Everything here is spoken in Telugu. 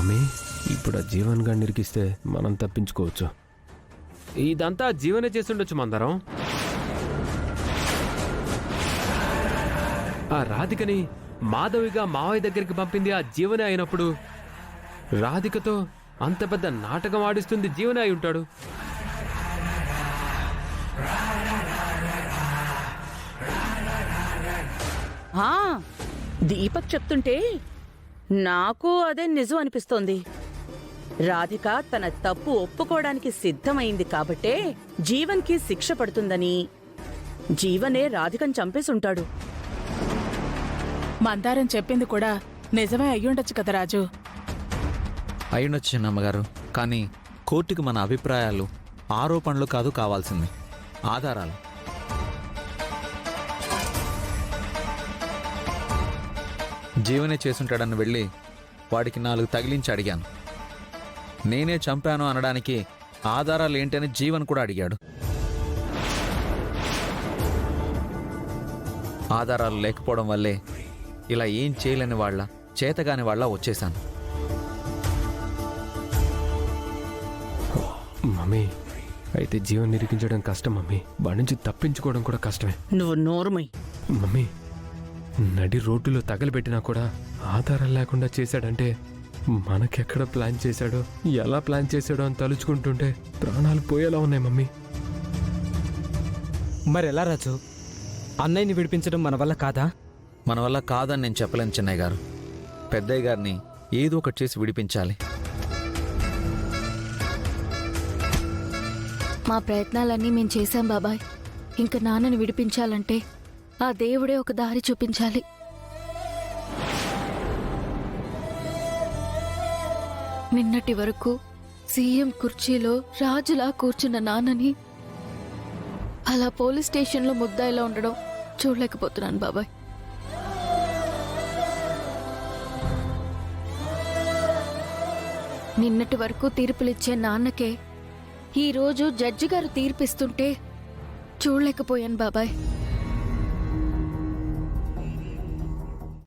మమ్మీ ఇప్పుడు ఆ జీవన్ గారిని ఇరికిస్తే మనం తప్పించుకోవచ్చు. ఇదంతా జీవనే చేస్తుండొచ్చు మందారం. ఆ రాధికని మాధవిగా మావయ్య దగ్గరికి పంపింది ఆ జీవనే అయినప్పుడు రాధికతో అంత పెద్ద నాటకం ఆడిస్తుంది జీవనే అయి ఉంటాడు. దీపక్ చెప్తుంటే నాకు అదే నిజం అనిపిస్తోంది. రాధిక తన తప్పు ఒప్పుకోవడానికి సిద్ధమైంది కాబట్టే జీవన్కి శిక్ష పడుతుందని జీవనే రాధికను చంపేసుంటాడు. మందారం చెప్పింది కూడా నిజమే అయ్యుండొచ్చు కదా రాజు. అయ్యుండొచ్చు చిన్నమ్మగారు. కానీ కోర్టుకు మన అభిప్రాయాలు, ఆరోపణలు కాదు కావాల్సింది, ఆధారాలు. జీవనే చేసుంటాడని వెళ్ళి వాడికి 4 తగిలించి అడిగాను. నేనే చంపాను అనడానికి ఆధారాలు ఏంటని జీవన్ కూడా అడిగాడు. ఆధారాలు లేకపోవడం వల్లే ఇలా ఏం చేయలేని వాళ్ళ, చేతగాని వాళ్ళ వచ్చేశాను. మమ్మీ అయితే జీవన్ నిరికించడం కష్టం మమ్మీ, వాడి నుంచి తప్పించుకోవడం కూడా కష్టమే. నువ్వు నోరుమై. మమ్మీ నడి రోడ్డులో తగలబెట్టినా కూడా ఆధారం లేకుండా చేశాడంటే మనకెక్కడ ప్లాన్ చేశాడో, ఎలా ప్లాన్ చేశాడో అని తలుచుకుంటుంటే ప్రాణాలు పోయేలా ఉన్నాయి మమ్మీ. మరెలా రాజు? అన్నయ్యని విడిపించడం మన వల్ల కాదా? మన వల్ల కాదని నేను చెప్పలేను చిన్నయ్య గారు. పెద్దయ్య గారిని ఏదో ఒకటి చేసి విడిపించాలి. మా ప్రయత్నాలన్నీ మేం చేశాం బాబాయ్. ఇంక నాన్నని విడిపించాలంటే ఆ దేవుడే ఒక దారి చూపించాలి. నిన్నటి వరకు సీఎం కుర్చీలో రాజులా కూర్చున్న నాన్నని అలా పోలీస్ స్టేషన్లో ముద్దాయిలా ఉండడం చూడలేకపోతున్నాను బాబాయ్. నిన్నటి వరకు తీర్పులిచ్చే నాన్నకే ఈరోజు జడ్జి గారు తీర్పిస్తుంటే చూడలేకపోయాను బాబాయ్.